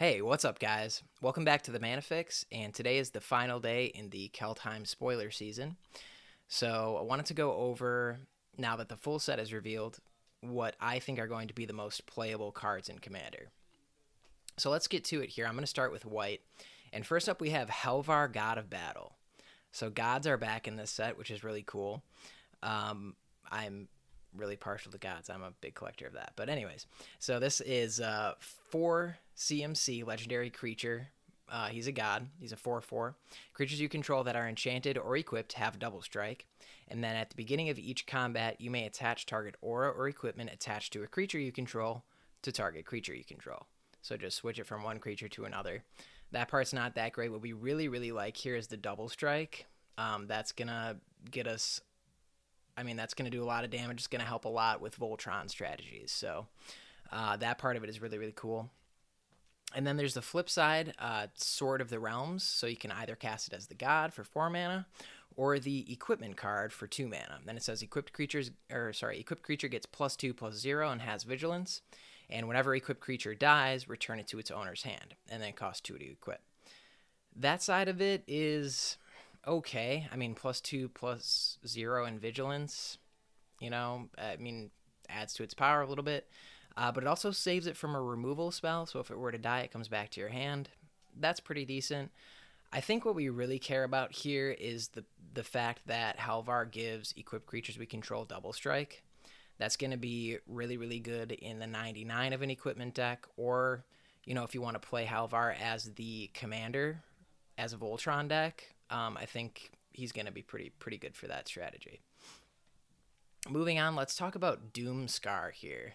Hey, what's up, guys? Welcome back to the Manifix, and today is the final day in the Kaldheim Spoiler season. So, I wanted to go over, now that the full set is revealed, what I think are going to be the most playable cards in Commander. So, let's get to it here. I'm going to start with white. And first up, we have Halvar, God of Battle. So, gods are back in this set, which is really cool. I'm really partial to gods. I'm a big collector of that. But anyways, so this is 4 CMC legendary creature. He's a god. He's a 4/4. Creatures you control that are enchanted or equipped have double strike. And then at the beginning of each combat, you may attach target aura or equipment attached to a creature you control to target creature you control. So just switch it from one creature to another. That part's not that great. What we really like here is the double strike. That's going to get us... that's going to do a lot of damage. It's going to help a lot with Voltron strategies. So that part of it is really cool. And then there's the flip side, Sword of the Realms. So you can either cast it as the god for 4 mana or the equipment card for 2 mana. Then it says equipped creature gets +2/+0 and has vigilance. And whenever equipped creature dies, return it to its owner's hand. And then it costs 2 to equip. That side of it is... okay. +2/+0 in vigilance, adds to its power a little bit. But it also saves it from a removal spell, so if it were to die, it comes back to your hand. That's pretty decent. I think what we really care about here is the fact that Halvar gives equipped creatures we control double strike. That's going to be really good in the 99 of an equipment deck, or, if you want to play Halvar as the commander, as a Voltron deck. I think he's going to be pretty good for that strategy. Moving on, let's talk about Doomscar here.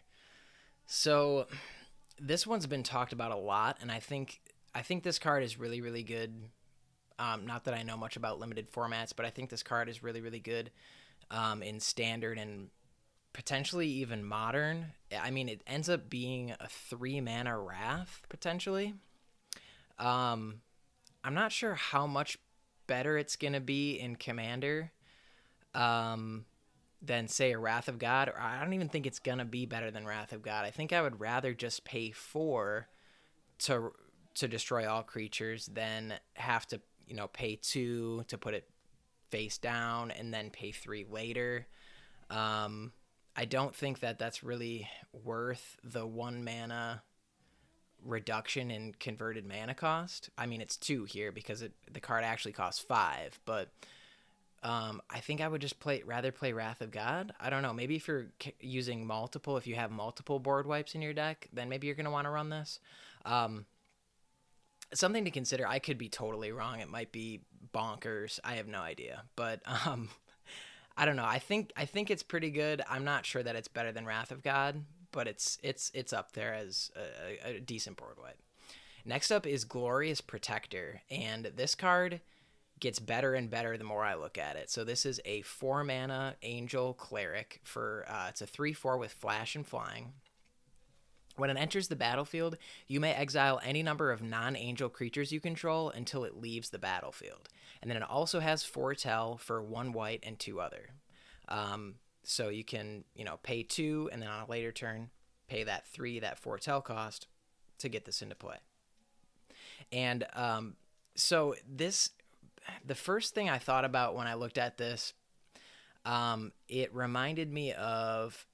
So this one's been talked about a lot, and I think this card is really good. Not that I know much about limited formats, but I think this card is really good in standard and potentially even modern. It ends up being a 3-mana Wrath, potentially. I'm not sure how much better it's going to be in Commander than, say, a Wrath of God. Or I don't even think it's going to be better than Wrath of God. I think I would rather just pay 4 to destroy all creatures than have to, pay 2 to put it face down and then pay 3 later. I don't think that's really worth the 1 mana reduction in converted mana cost. It's 2 here because the card actually costs 5, but I think I would just rather play Wrath of God. I don't know, maybe if you're using multiple, if you have multiple board wipes in your deck, then maybe you're going to want to run this. Something to consider. I could be totally wrong. It might be bonkers. I have no idea, but I don't know. I think it's pretty good. I'm not sure that it's better than Wrath of God, but it's up there as a decent board wipe. Next up is Glorious Protector, and this card gets better and better the more I look at it. So this is a 4-mana Angel Cleric for it's a 3/4 with flash and flying. When it enters the battlefield, you may exile any number of non-angel creatures you control until it leaves the battlefield. And then it also has Foretell for 1 white and 2 other. So you can, pay 2, and then on a later turn, pay that 3, that Foretell cost, to get this into play. And so the first thing I thought about when I looked at this, it reminded me of,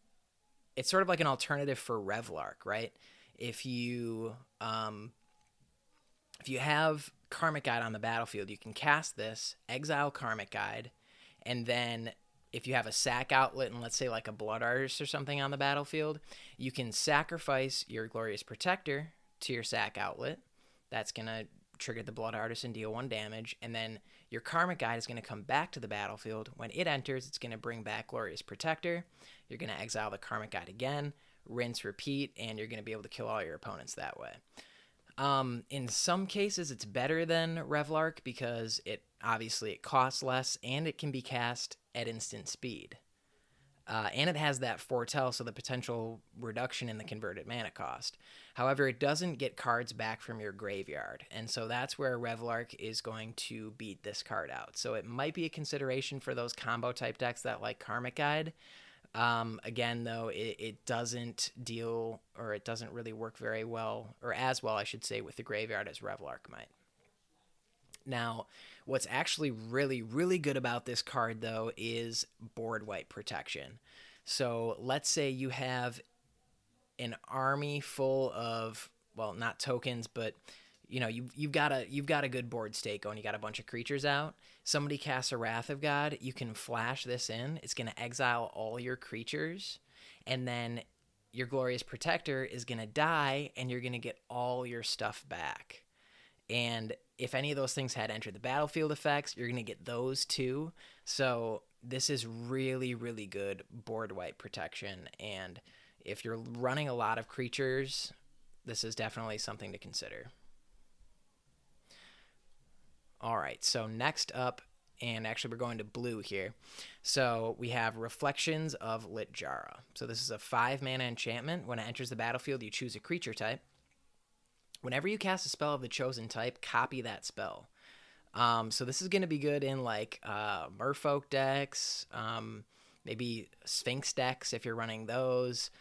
it's sort of like an alternative for Revlark, right? If you have Karmic Guide on the battlefield, you can cast this, exile Karmic Guide, and then if you have a sack outlet and let's say like a Blood Artist or something on the battlefield, you can sacrifice your Glorious Protector to your sack outlet. That's going to trigger the Blood Artist and deal 1 damage, and then your Karmic Guide is going to come back to the battlefield. When it enters, it's going to bring back Glorious Protector. You're going to exile the Karmic Guide again, rinse, repeat, and you're going to be able to kill all your opponents that way. In some cases, it's better than Revlark because it costs less and it can be cast at instant speed. And it has that Foretell, so the potential reduction in the converted mana cost. However, it doesn't get cards back from your graveyard, and so that's where Revlark is going to beat this card out. So it might be a consideration for those combo type decks that like Karmic Guide, Again, though, it doesn't deal, or it doesn't really work very well, or as well, I should say, with the graveyard as Revlark might. Now, what's actually really, really good about this card, though, is board wipe protection. So let's say you have an army full of, well, not tokens, but you've got a good board state going. You got a bunch of creatures out. Somebody casts a Wrath of God. You can flash this in. It's going to exile all your creatures, and then your Glorious Protector is going to die, and you're going to get all your stuff back. And if any of those things had entered the battlefield effects, you're going to get those too. So this is really, really good board wipe protection. And if you're running a lot of creatures, this is definitely something to consider. All right, so next up, and actually we're going to blue here. So we have Reflections of Lit Jarrah. So this is a 5-mana enchantment. When it enters the battlefield, you choose a creature type. Whenever you cast a spell of the chosen type, copy that spell. So this is going to be good in like Merfolk decks, maybe Sphinx decks if you're running those.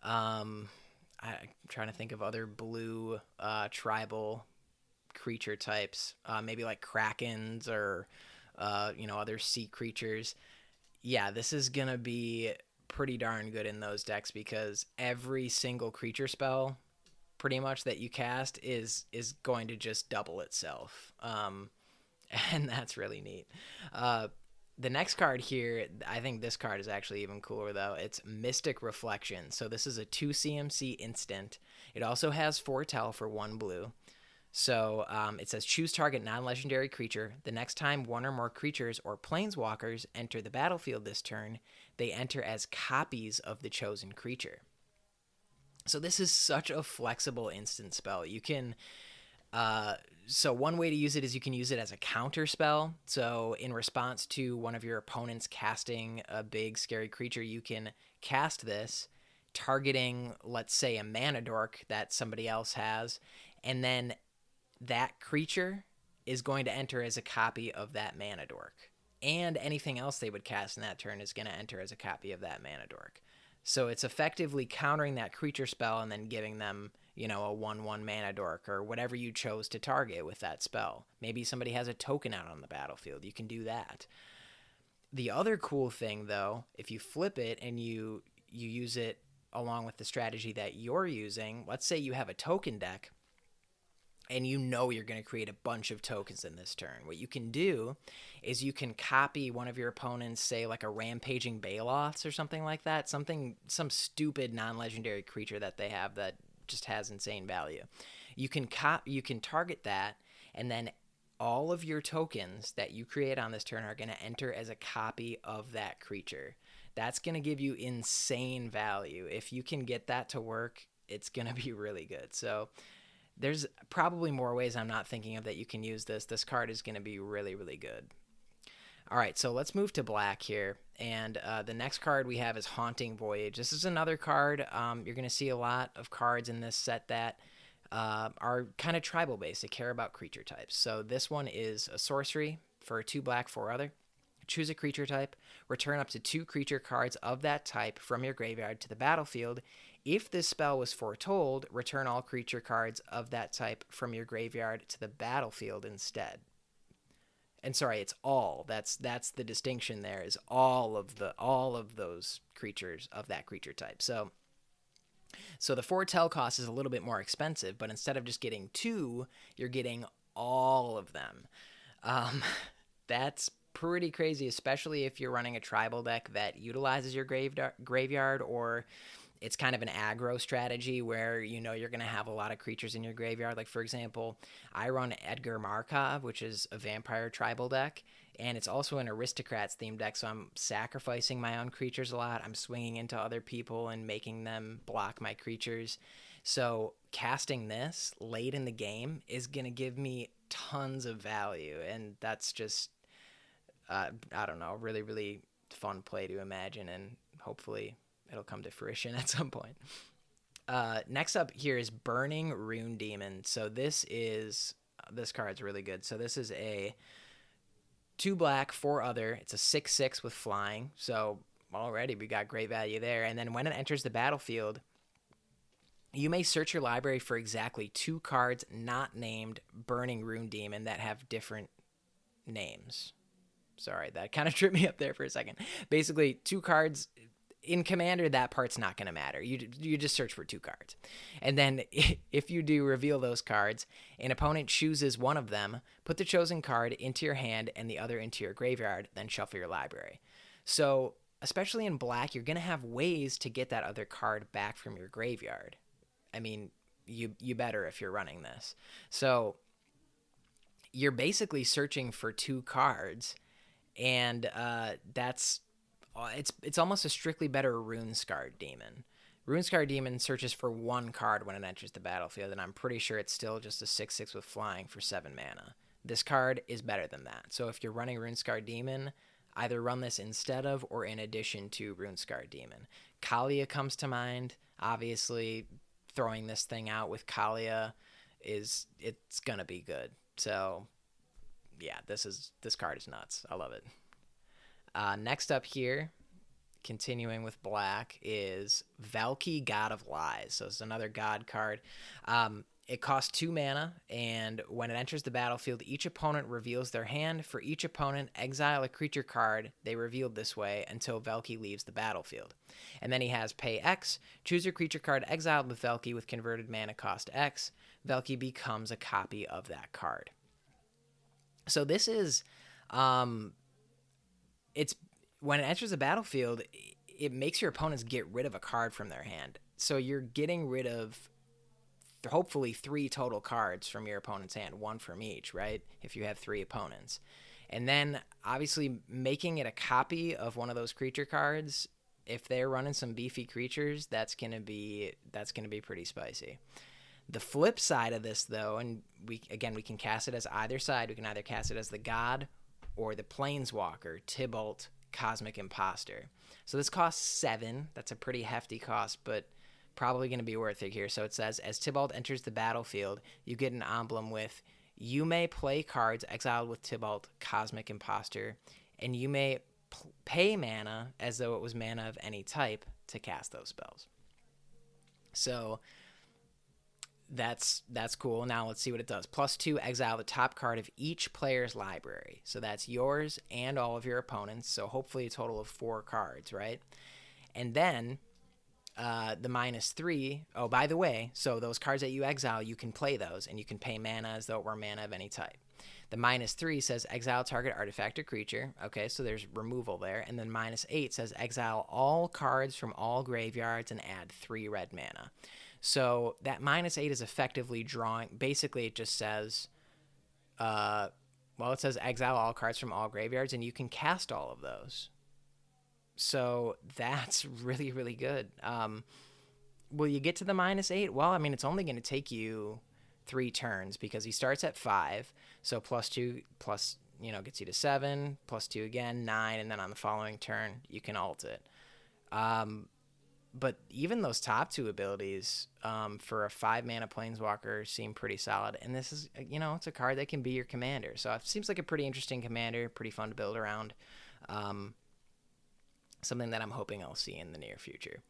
I'm trying to think of other blue tribal creature types, maybe like Krakens or other sea creatures. Yeah, this is going to be pretty darn good in those decks because every single creature spell pretty much that you cast is going to just double itself, and that's really neat. The next card here, I think this card is actually even cooler though. It's Mystic Reflection. So this is a 2 CMC instant. It also has Foretell for 1 blue. So it says choose target non-legendary creature. The next time one or more creatures or planeswalkers enter the battlefield this turn, they enter as copies of the chosen creature. So this is such a flexible instant spell. You can, so one way to use it is you can use it as a counter spell. So in response to one of your opponents casting a big scary creature, you can cast this, targeting, let's say, a mana dork that somebody else has, and then that creature is going to enter as a copy of that mana dork. And anything else they would cast in that turn is going to enter as a copy of that mana dork. So it's effectively countering that creature spell and then giving them, a 1/1 mana dork or whatever you chose to target with that spell. Maybe somebody has a token out on the battlefield. You can do that. The other cool thing, though, if you flip it and you use it along with the strategy that you're using, let's say you have a token deck, and you're going to create a bunch of tokens in this turn. What you can do is you can copy one of your opponents, say like a Rampaging Baloths or something like that, some stupid non-legendary creature that they have that just has insane value. You can target that, and then all of your tokens that you create on this turn are going to enter as a copy of that creature. That's going to give you insane value. If you can get that to work, it's going to be really good. So there's probably more ways I'm not thinking of that you can use this. This card is going to be really, really good. All right, so let's move to black here. And the next card we have is Haunting Voyage. This is another card. You're going to see a lot of cards in this set that are kind of tribal based. They care about creature types. So this one is a sorcery for 2 black, 4 other. Choose a creature type. Return up to 2 creature cards of that type from your graveyard to the battlefield. If this spell was foretold, return all creature cards of that type from your graveyard to the battlefield instead. And sorry, it's all. That's the distinction there, is all of those creatures of that creature type. So the foretell cost is a little bit more expensive, but instead of just getting 2, you're getting all of them. That's pretty crazy, especially if you're running a tribal deck that utilizes your graveyard, or it's kind of an aggro strategy where you're going to have a lot of creatures in your graveyard. Like, for example, I run Edgar Markov, which is a vampire tribal deck, and it's also an aristocrats themed deck, so I'm sacrificing my own creatures a lot. I'm swinging into other people and making them block my creatures. So casting this late in the game is going to give me tons of value, and that's just, I don't know, really, really fun play to imagine, and hopefully it'll come to fruition at some point. Next up here is Burning Rune Demon. So this card's really good. So this is a 2 black, 4 other. It's a 6/6 with flying. So already we got great value there. And then when it enters the battlefield, you may search your library for exactly 2 cards not named Burning Rune Demon that have different names. Sorry, that kind of tripped me up there for a second. Basically, 2 cards in Commander, that part's not going to matter. You just search for 2 cards. And then if you do reveal those cards, an opponent chooses one of them, put the chosen card into your hand and the other into your graveyard, then shuffle your library. So, especially in black, you're going to have ways to get that other card back from your graveyard. I mean, you better if you're running this. So, you're basically searching for 2 cards, and it's almost a strictly better Rune-Scarred Demon. Rune-Scarred Demon searches for 1 card when it enters the battlefield, and I'm pretty sure it's still just a 6/6 with flying for 7 mana. This card is better than that. So if you're running Rune-Scarred Demon, either run this instead of or in addition to Rune-Scarred Demon. Kaalia comes to mind. Obviously, throwing this thing out with Kaalia it's gonna be good. So yeah, this card is nuts. I love it. Next up here, continuing with black, is Valki, God of Lies. So it's another god card. It costs 2 mana, and when it enters the battlefield, each opponent reveals their hand. For each opponent, exile a creature card they revealed this way until Valki leaves the battlefield. And then he has pay X, choose your creature card exiled with Valki with converted mana cost X. Valki becomes a copy of that card. So this is, it's when it enters the battlefield, it makes your opponents get rid of a card from their hand. So you're getting rid of hopefully 3 total cards from your opponent's hand, 1 from each, right? If you have 3 opponents. And then obviously making it a copy of one of those creature cards, if they're running some beefy creatures, that's gonna be pretty spicy. The flip side of this, though, and we can cast it as either side. We can either cast it as the God or the Planeswalker, Tibalt, Cosmic Imposter. So this costs 7. That's a pretty hefty cost, but probably going to be worth it here. So it says, as Tibalt enters the battlefield, you get an emblem with, you may play cards exiled with Tibalt, Cosmic Imposter, and you may pay mana as though it was mana of any type to cast those spells. So that's cool. Now let's see what it does. +2, exile the top card of each player's library. So that's yours and all of your opponents. So hopefully a total of 4 cards, right? And then the -3, oh, by the way, so those cards that you exile, you can play those, and you can pay mana as though it were mana of any type. The -3 says exile target artifact or creature. Okay, so there's removal there. And then -8 says exile all cards from all graveyards and add 3 red mana. So that -8 is effectively drawing. Basically, it just says, it says exile all cards from all graveyards, and you can cast all of those. So that's really, really good. Will you get to the -8? Well, I mean, it's only going to take you 3 turns because he starts at 5. So +2 gets you to 7, +2 again, 9, and then on the following turn, you can ult it. But even those top 2 abilities for a 5-mana Planeswalker seem pretty solid. And this is, it's a card that can be your commander. So it seems like a pretty interesting commander, pretty fun to build around. Something that I'm hoping I'll see in the near future.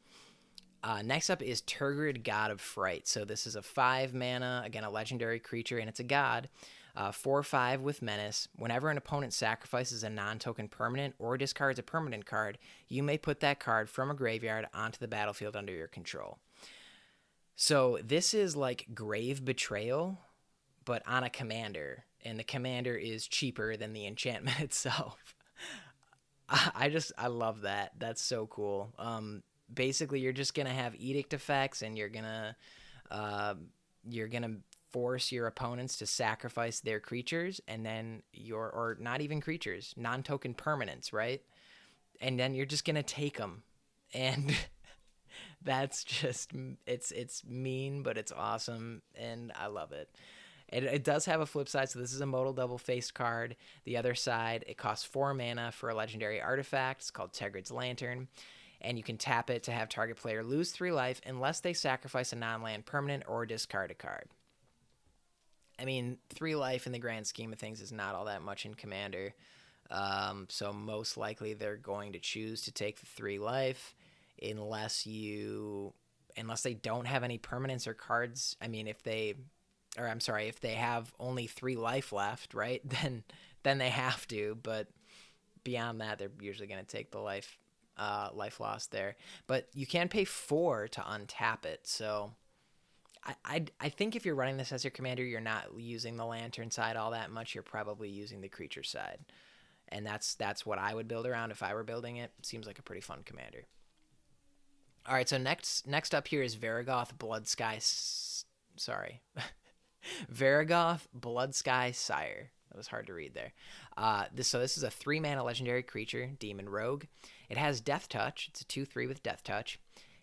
Next up is Turgrid God of Fright. So this is a 5-mana, again, a legendary creature, and it's a god. 4/5 with Menace. Whenever an opponent sacrifices a non-token permanent or discards a permanent card, you may put that card from a graveyard onto the battlefield under your control. So this is like Grave Betrayal, but on a commander, and the commander is cheaper than the enchantment itself. I love that. That's so cool. Basically, you're just gonna have edict effects, and you're gonna force your opponents to sacrifice their creatures, and then or not even creatures, non-token permanents, right? And then you're just gonna take them, and that's just it's mean, but it's awesome, and I love it. It does have a flip side, so this is a modal double-faced card. The other side, it costs 4 mana for a legendary artifact. It's called Tegrid's Lantern, and you can tap it to have target player lose 3 life unless they sacrifice a non-land permanent or discard a card. I mean, 3 life in the grand scheme of things is not all that much in Commander. So most likely they're going to choose to take the 3 life unless they don't have any permanents or cards. I mean, if they have only 3 life left, right? Then they have to, but beyond that, they're usually going to take the life loss there. But you can pay 4 to untap it. So I think if you're running this as your commander, you're not using the lantern side all that much. You're probably using the creature side. And that's what I would build around if I were building it. Seems like a pretty fun commander. All right, so next up here is Vergoth Bloodsky. Vergoth Bloodsky Sire. That was hard to read there. This is a 3-mana legendary creature, Demon Rogue. It has Death Touch. It's a 2/3 with Death Touch.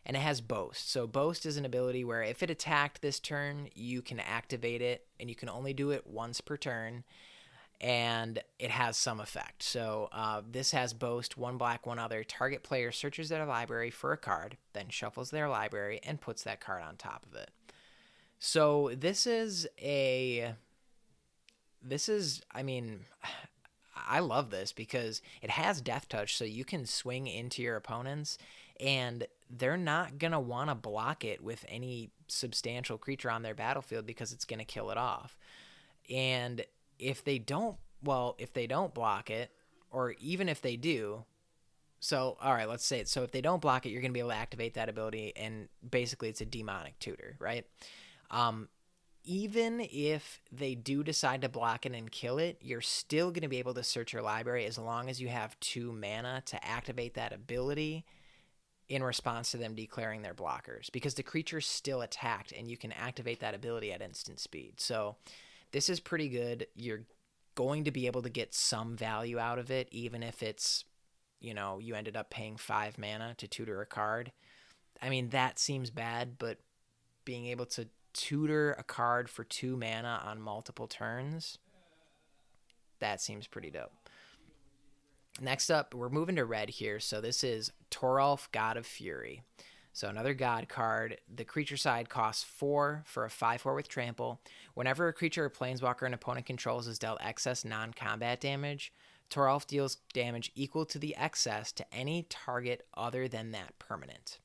And it has Boast. So Boast is an ability where if it attacked this turn, you can activate it, and you can only do it once per turn, and it has some effect. So this has Boast, 1 black, 1 other. Target player searches their library for a card, then shuffles their library and puts that card on top of it. So I mean, I love this because it has Death Touch, so you can swing into your opponents, and they're not going to want to block it with any substantial creature on their battlefield because it's going to kill it off. And if they don't block it, or even if they do, so, all right, let's say it. So if they don't block it, you're going to be able to activate that ability, and basically it's a demonic tutor, right? Even if they do decide to block it and kill it, you're still going to be able to search your library as long as you have 2 mana to activate that ability in response to them declaring their blockers, because the creature's still attacked and you can activate that ability at instant speed. So this is pretty good. You're going to be able to get some value out of it, even if it's, you ended up paying 5 mana to tutor a card. I mean, that seems bad, but being able to tutor a card for 2 mana on multiple turns, that seems pretty dope. Next up, we're moving to red here. So this is Torrolf, God of Fury. So another God card. The creature side costs 4 for a 5/4 with trample. Whenever a creature or planeswalker an opponent controls is dealt excess non-combat damage, Torrolf deals damage equal to the excess to any target other than that permanent.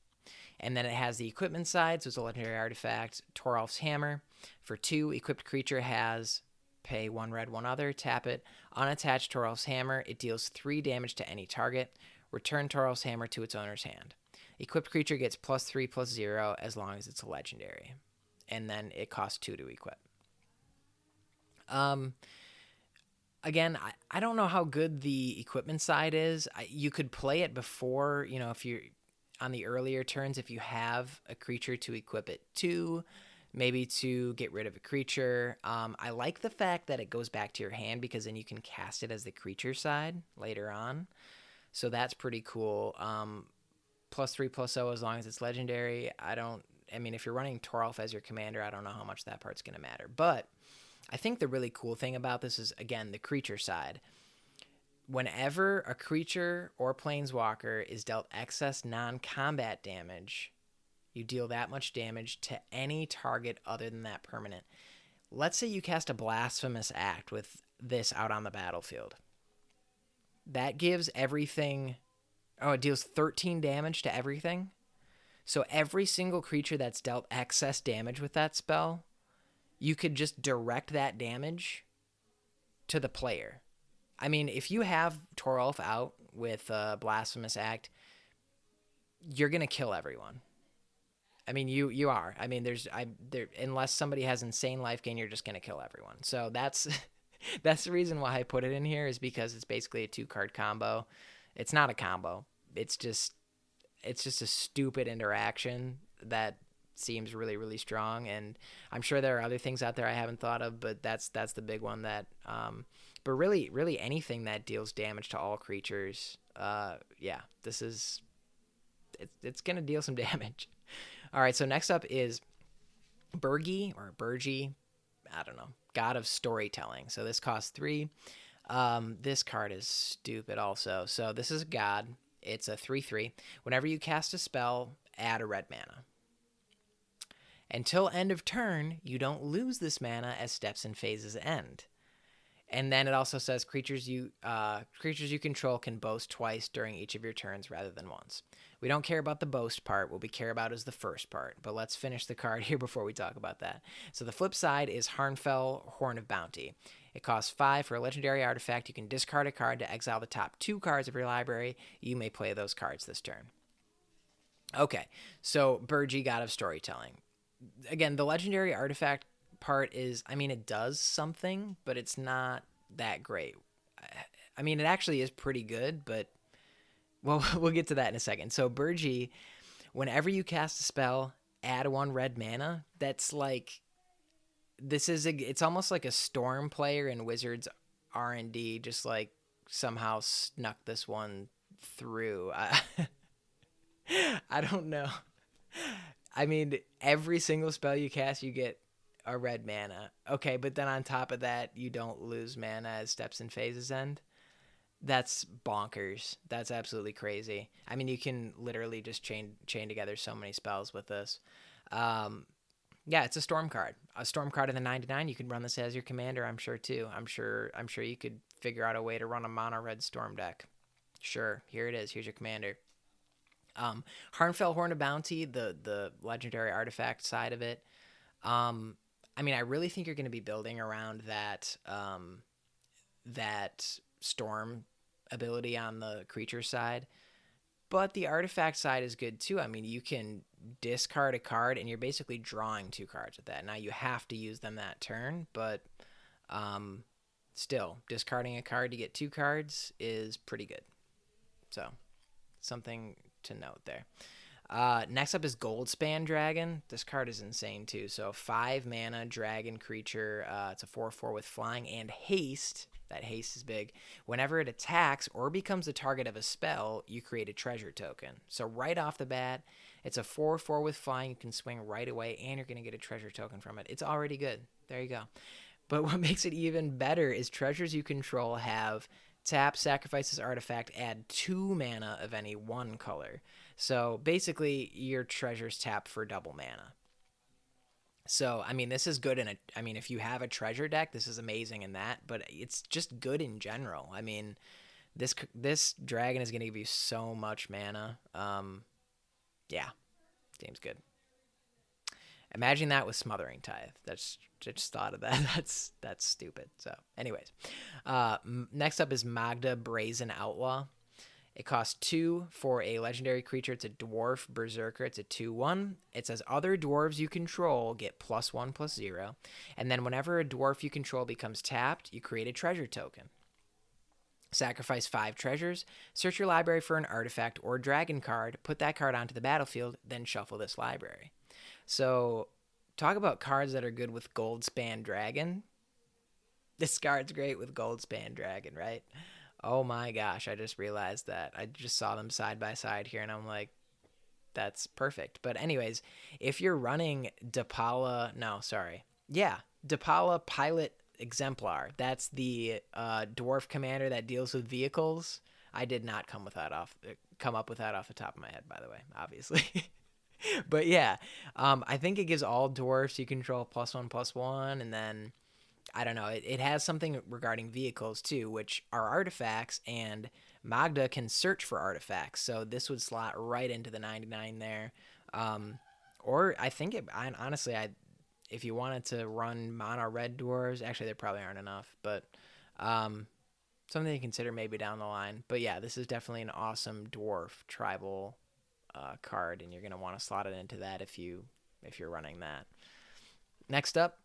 And then it has the equipment side, so it's a legendary artifact, Torrolf's Hammer. For 2, equipped creature has pay 1 red, 1 other, tap it. Unattached Torrolf's Hammer, it deals 3 damage to any target. Return Torrolf's Hammer to its owner's hand. Equipped creature gets +3/+0 as long as it's a legendary. And then it costs 2 to equip. Again, I don't know how good the equipment side is. You could play it before, if you're on the earlier turns, if you have a creature to equip it to, maybe to get rid of a creature. I like the fact that it goes back to your hand, because then you can cast it as the creature side later on. So that's pretty cool. +3/+0 as long as it's legendary. If you're running Torrolf as your commander, I don't know how much that part's going to matter. But I think the really cool thing about this is, again, the creature side. Whenever a creature or planeswalker is dealt excess non-combat damage, you deal that much damage to any target other than that permanent. Let's say you cast a Blasphemous Act with this out on the battlefield. That gives everything... it deals 13 damage to everything. So every single creature that's dealt excess damage with that spell, you could just direct that damage to the player. I mean, if you have Torrolf out with a Blasphemous Act, you're going to kill everyone. I mean, you are. I mean, unless somebody has insane life gain, you're just going to kill everyone. So that's the reason why I put it in here, is because it's basically a 2-card combo. It's not a combo. It's just a stupid interaction that seems really, really strong. And I'm sure there are other things out there I haven't thought of, but that's the big one that, but really anything that deals damage to all creatures. It's going to deal some damage. All right. So next up is Burgie, I don't know, God of Storytelling. So this costs 3. This card is stupid also. So this is a god. It's a 3/3. Whenever you cast a spell, add a red mana. Until end of turn, you don't lose this mana as steps and phases end. And then it also says creatures you control can boast twice during each of your turns rather than once. We don't care about the boast part. What we care about is the first part. But let's finish the card here before we talk about that. So the flip side is Harnfell, Horn of Bounty. It costs 5 for a legendary artifact. You can discard a card to exile the top 2 cards of your library. You may play those cards this turn. Okay, so Burgie, God of Storytelling. Again, the legendary artifact part is, I mean, it does something, but it's not that great. I mean, it actually is pretty good, but well, we'll get to that in a second. So Burgie, whenever you cast a spell, add 1 red mana. That's like, it's almost like a Storm player in Wizards R&D just like somehow snuck this one through. I don't know. I mean, every single spell you cast, you get a red mana. Okay, but then on top of that, you don't lose mana as steps and phases end. That's bonkers. That's absolutely crazy. I mean, you can literally just chain together so many spells with this. Yeah, it's a storm card. A storm card in the 99. You could run this as your commander, I'm sure too. I'm sure you could figure out a way to run a mono red storm deck. Sure, here it is. Here's your commander. Harnfell, Horn of Bounty, the legendary artifact side of it. I mean, I really think you're going to be building around that that storm ability on the creature side, but the artifact side is good too. I mean, you can discard a card, and you're basically drawing 2 cards with that. Now you have to use them that turn, but still, discarding a card to get 2 cards is pretty good. So, something to note there. Next up is Goldspan Dragon. This card is insane too. So 5 mana dragon creature. It's a 4/4 with flying and haste. That haste is big. Whenever it attacks or becomes the target of a spell, you create a treasure token. So right off the bat, it's a 4/4 with flying. You can swing right away, and you're going to get a treasure token from it. It's already good. There you go. But what makes it even better is treasures you control have tap, sacrifice this artifact, add 2 mana of any 1 color. So basically, your treasures tap for double mana. So, I mean, this is good if you have a treasure deck, this is amazing in that, but it's just good in general. I mean, this dragon is going to give you so much mana. Yeah, game's good. Imagine that with Smothering Tithe. Just thought of that. That's stupid. So, anyways, next up is Magda, Brazen Outlaw. It costs 2 for a legendary creature. It's a dwarf berserker. It's a 2/1. It says other dwarves you control get +1/+0. And then whenever a dwarf you control becomes tapped, you create a treasure token. Sacrifice 5 treasures. Search your library for an artifact or dragon card. Put that card onto the battlefield. Then shuffle this library. So talk about cards that are good with Goldspan Dragon. This card's great with Goldspan Dragon, right? Oh my gosh, I just realized that. I just saw them side by side here, and I'm like, that's perfect. But anyways, if you're running Depala Pilot Exemplar, that's the dwarf commander that deals with vehicles. I did not come up with that off the top of my head, by the way, obviously. But yeah, I think it gives all dwarfs you control +1/+1, and then I don't know. It has something regarding vehicles too, which are artifacts, and Magda can search for artifacts. So this would slot right into the 99 there. Or I think honestly, if you wanted to run mono red dwarves, actually there probably aren't enough, but something to consider maybe down the line. But yeah, this is definitely an awesome dwarf tribal card, and you're gonna want to slot it into that if you're running that. Next up,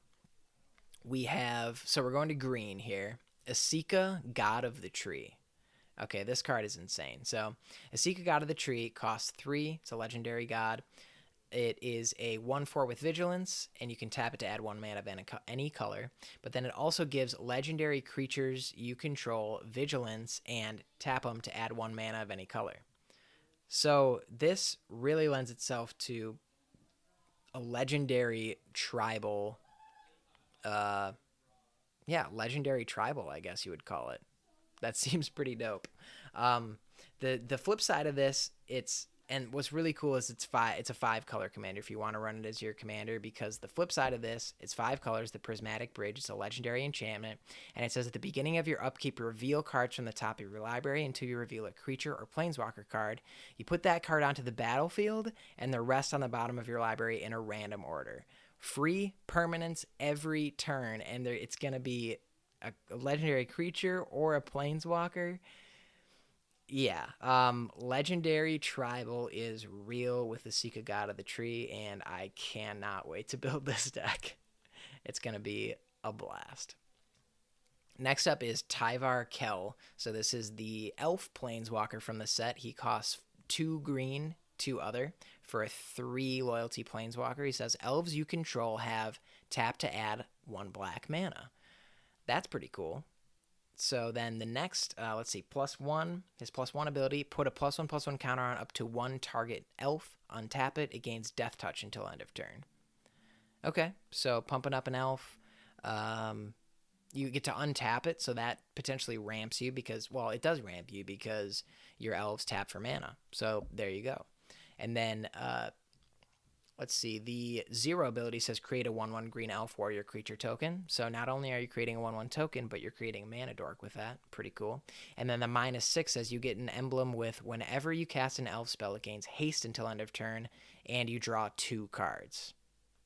we're going to green here. Asica, God of the Tree. Okay, this card is insane. So, Asica, God of the Tree costs 3. It's a legendary god. It is a 1/4 with vigilance, and you can tap it to add 1 mana of any color. But then it also gives legendary creatures you control vigilance and tap them to add 1 mana of any color. So this really lends itself to a legendary tribal legendary tribal, I guess you would call it. That seems pretty dope. The flip side of this, it's And what's really cool is it's a 5-color commander if you want to run it as your commander, because the flip side of this, it's 5 colors. The Prismatic Bridge, it's a legendary enchantment, and it says at the beginning of your upkeep, reveal cards from the top of your library until you reveal a creature or planeswalker card. You put that card onto the battlefield, and the rest on the bottom of your library in a random order. Free permanence every turn, and it's going to be a legendary creature or a planeswalker. Yeah, legendary tribal is real with the Asica God of the Tree, and I cannot wait to build this deck. It's going to be a blast. Next up is Tyvar Kel. So this is the elf planeswalker from the set. He costs 2 green, 2 other for a 3 loyalty planeswalker. He says elves you control have tap to add 1 black mana. That's pretty cool. So then the next, let's see, +1, his +1 ability, put a +1/+1 counter on up to 1 target elf, untap it, it gains Death Touch until end of turn. Okay, so pumping up an elf, you get to untap it, so that potentially ramps you because, well, it does ramp you because your elves tap for mana. So there you go. And then, let's see, the 0 ability says create a 1/1 green elf warrior creature token. So not only are you creating a 1/1 token, but you're creating a mana dork with that. Pretty cool. And then the -6 says you get an emblem with whenever you cast an elf spell, it gains haste until end of turn, and you draw 2 cards.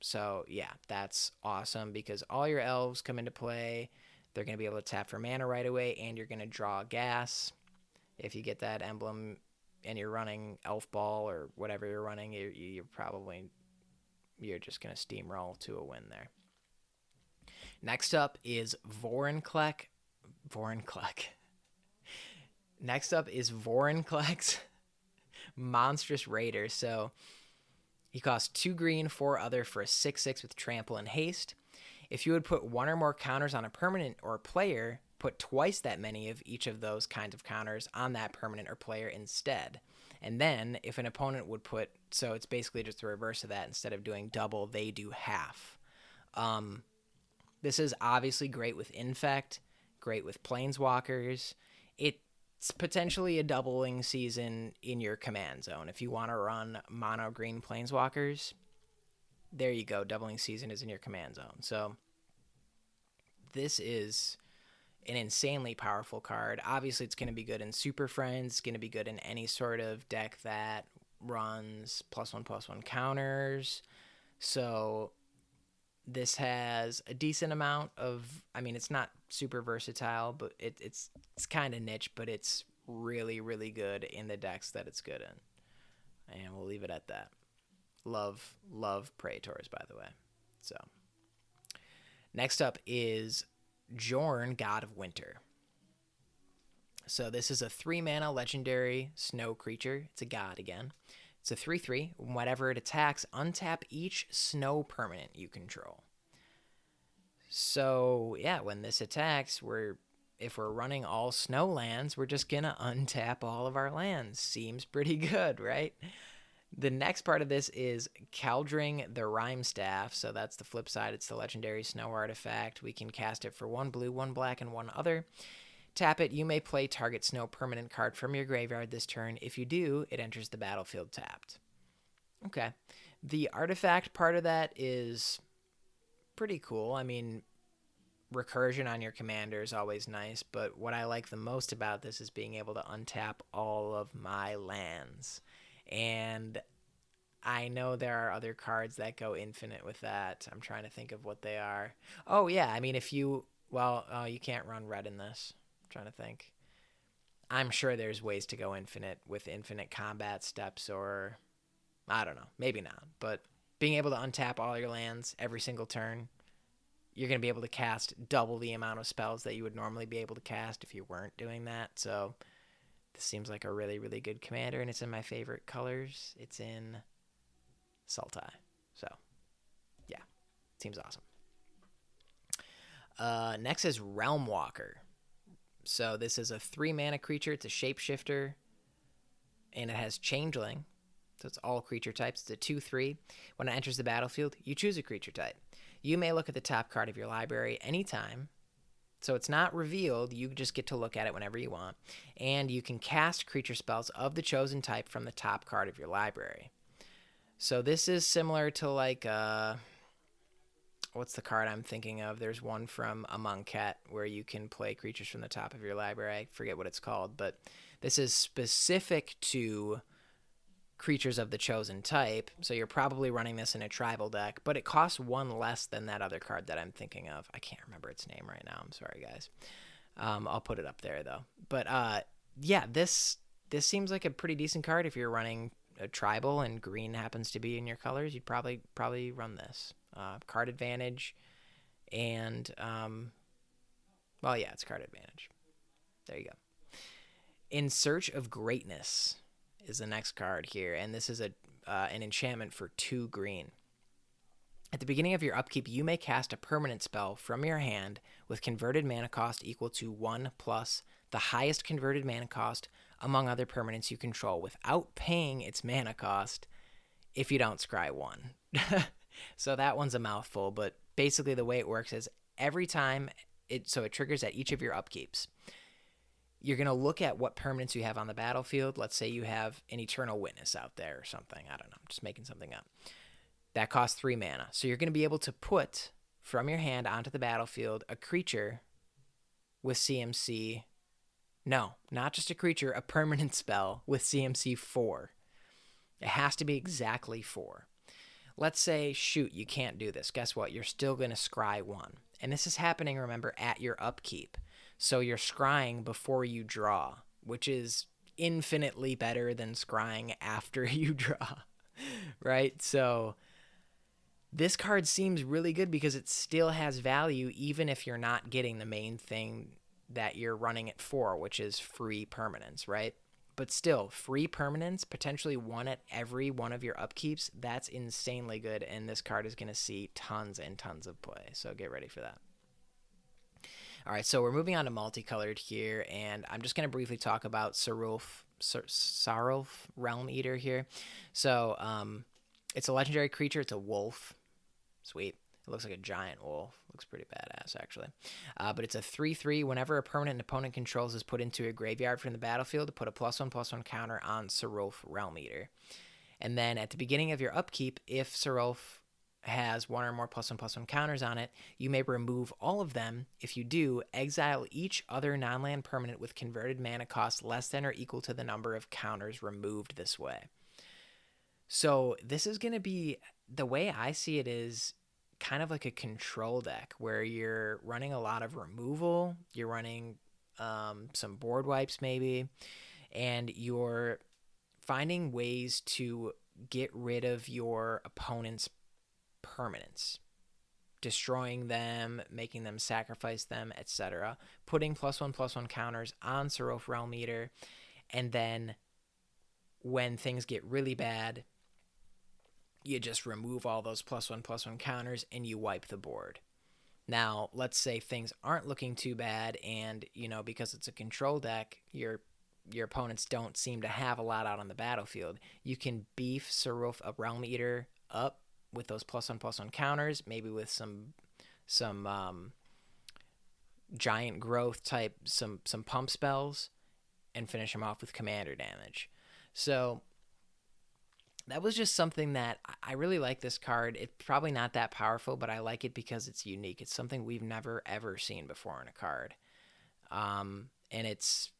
So yeah, that's awesome because all your elves come into play. They're going to be able to tap for mana right away, and you're going to draw gas. If you get that emblem and you're running elf ball or whatever you're running, you're just going to steamroll to a win there. Next up is Voroncleck. Next up is Voroncleck's Monstrous Raider. So he costs 2 green, 4 other for a 6/6 with trample and haste. If you would put 1 or more counters on a permanent or player, put twice that many of each of those kinds of counters on that permanent or player instead. And then if an opponent would put, so it's basically just the reverse of that. Instead of doing double, they do half. This is obviously great with Infect, great with Planeswalkers. It's potentially a doubling season in your command zone. If you want to run mono green Planeswalkers, there you go. Doubling season is in your command zone. So this is an insanely powerful card. Obviously, it's going to be good in Super Friends. It's going to be good in any sort of deck that runs +1/+1 counters. So this has a decent amount of, I mean, it's not super versatile, but it's kind of niche, but it's really, really good in the decks that it's good in. And we'll leave it at that. Love Praetors, by the way. So next up is Jorn, God of Winter. So this is a 3-mana legendary snow creature. It's a god again. It's a 3/3. Whenever it attacks, untap each snow permanent you control. So yeah, when this attacks, if we're running all snow lands, we're just gonna untap all of our lands. Seems pretty good, right? The next part of this is Kaldheim the Rime Staff. So that's the flip side. It's the legendary snow artifact. We can cast it for 1 blue, 1 black, and 1 other. Tap it. You may play target snow permanent card from your graveyard this turn. If you do, it enters the battlefield tapped. Okay. The artifact part of that is pretty cool. I mean, recursion on your commander is always nice, but what I like the most about this is being able to untap all of my lands. And I know there are other cards that go infinite with that. I'm trying to think of what they are. Oh, yeah. I mean, you can't run red in this. I'm trying to think. I'm sure there's ways to go infinite with infinite combat steps, or I don't know. Maybe not. But being able to untap all your lands every single turn, you're going to be able to cast double the amount of spells that you would normally be able to cast if you weren't doing that. So this seems like a really, really good commander, and it's in my favorite colors. It's in Sultai. So, yeah, seems awesome. Next is Realmwalker. So this is a 3-mana creature. It's a shapeshifter, and it has Changeling. So it's all creature types. It's a 2/3. When it enters the battlefield, you choose a creature type. You may look at the top card of your library anytime So it's not revealed. You just get to look at it whenever you want. And you can cast creature spells of the chosen type from the top card of your library. So this is similar to like, what's the card I'm thinking of? There's one from Amonkhet where you can play creatures from the top of your library. I forget what it's called, but this is specific to creatures of the chosen type. So you're probably running this in a tribal deck, but it costs one less than that other card that I'm thinking of. I can't remember its name right now. I'm sorry, guys. I'll put it up there though. But yeah, this seems like a pretty decent card. If you're running a tribal and green happens to be in your colors, you'd probably run this. Card advantage, and well, yeah, it's card advantage. There you go. In Search of Greatness is the next card here, and this is an enchantment for 2 green. At the beginning of your upkeep, you may cast a permanent spell from your hand with converted mana cost equal to 1 plus the highest converted mana cost among other permanents you control without paying its mana cost if you don't scry 1. So that one's a mouthful, but basically the way it works is every time it triggers at each of your upkeeps. You're going to look at what permanents you have on the battlefield. Let's say you have an Eternal Witness out there or something. I don't know. I'm just making something up. That costs 3 mana. So you're going to be able to put from your hand onto the battlefield a creature with CMC. No, not just a creature, a permanent spell with CMC 4. It has to be exactly 4. Let's say, shoot, you can't do this. Guess what? You're still going to scry 1. And this is happening, remember, at your upkeep. So you're scrying before you draw, which is infinitely better than scrying after you draw, right? So this card seems really good because it still has value even if you're not getting the main thing that you're running it for, which is free permanence, right? But still, free permanence, potentially one at every one of your upkeeps, that's insanely good, and this card is going to see tons and tons of play, so get ready for that. All right, so we're moving on to multicolored here, and I'm just going to briefly talk about Torrolf Realm Eater here. So it's a legendary creature. It's a wolf. Sweet. It looks like a giant wolf. Looks pretty badass, actually. But it's a 3/3. Whenever a permanent an opponent controls is put into a graveyard from the battlefield, to put a +1/+1 counter on Torrolf Realm Eater. And then at the beginning of your upkeep, if Torrolf has 1 or more +1/+1 counters on it, you may remove all of them. If you do, exile each other non-land permanent with converted mana cost less than or equal to the number of counters removed this way. So this is going to be, the way I see it is kind of like a control deck where you're running a lot of removal, you're running some board wipes maybe, and you're finding ways to get rid of your opponent's permanents, destroying them, making them sacrifice them, etc., putting +1/+1 counters on Torrolf Realm Eater, and then when things get really bad, you just remove all those +1/+1 counters and you wipe the board. Now, let's say things aren't looking too bad, and because it's a control deck, your opponents don't seem to have a lot out on the battlefield. You can beef Torrolf Realm Eater up with those +1/+1 counters, maybe with some giant growth type, some pump spells, and finish them off with commander damage. So that was just something that I really like. This card. It's probably not that powerful, but I like it because it's unique. It's something we've never ever seen before in a card, and it's,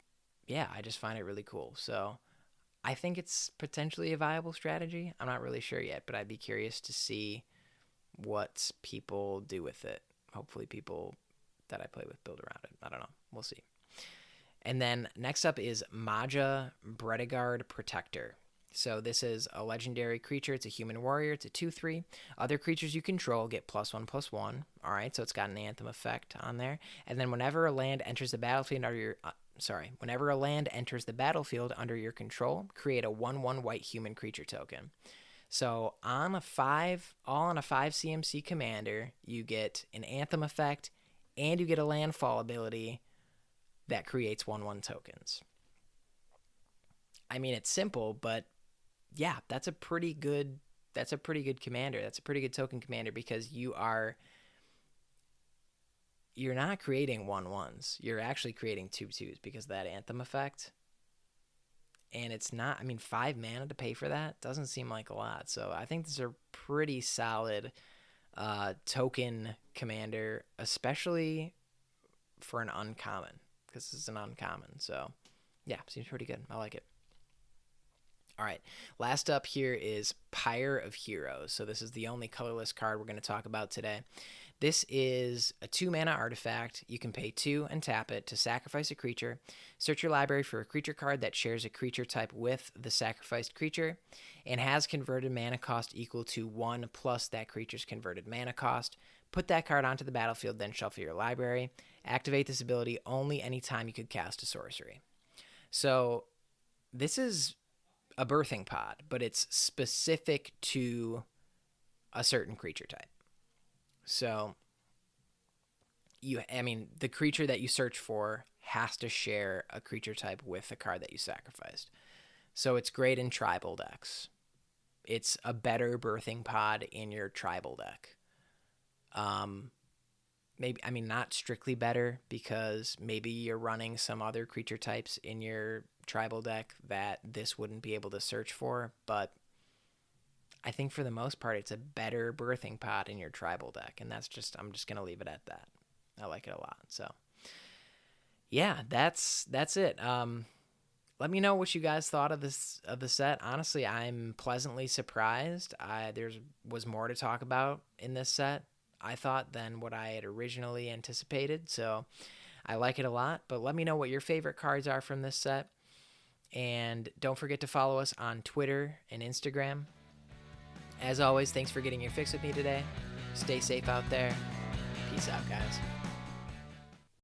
yeah, I just find it really cool. So I think it's potentially a viable strategy. I'm not really sure yet, but I'd be curious to see what people do with it. Hopefully people that I play with build around it. I don't know. We'll see. And then next up is Magda, Brettigard Protector. So this is a legendary creature. It's a human warrior. It's a 2/3. Other creatures you control get +1/+1. All right, so it's got an anthem effect on there. And then whenever a land enters the battlefield under your whenever a land enters the battlefield under your control, create a 1/1 white human creature token. So on a 5 CMC commander, you get an anthem effect and you get a landfall ability that creates 1/1 tokens. I mean, it's simple, but yeah, that's a pretty good commander. That's a pretty good token commander because you're you're not creating 1/1s. You're actually creating 2/2s because of that Anthem effect. And it's not, I mean, 5 mana to pay for that doesn't seem like a lot. So I think this is a pretty solid token commander, especially for an uncommon, because this is an uncommon. So yeah, seems pretty good. I like it. All right, last up here is Pyre of Heroes. So this is the only colorless card we're going to talk about today. This is a 2-mana artifact. You can pay 2 and tap it to sacrifice a creature. Search your library for a creature card that shares a creature type with the sacrificed creature and has converted mana cost equal to 1 plus that creature's converted mana cost. Put that card onto the battlefield, then shuffle your library. Activate this ability only anytime you could cast a sorcery. So this is a birthing pod, but it's specific to a certain creature type. So the creature that you search for has to share a creature type with the card that you sacrificed. So it's great in tribal decks. It's a better birthing pod in your tribal deck. Not strictly better, because maybe you're running some other creature types in your tribal deck that this wouldn't be able to search for, but I think for the most part it's a better birthing pod in your tribal deck, and I'm just gonna leave it at that. I like it a lot. So yeah, that's it. Let me know what you guys thought of the set. Honestly, I'm pleasantly surprised. There was more to talk about in this set, I thought, than what I had originally anticipated. So I like it a lot. But let me know what your favorite cards are from this set. And don't forget to follow us on Twitter and Instagram. As always, thanks for getting your fix with me today. Stay safe out there. Peace out, guys.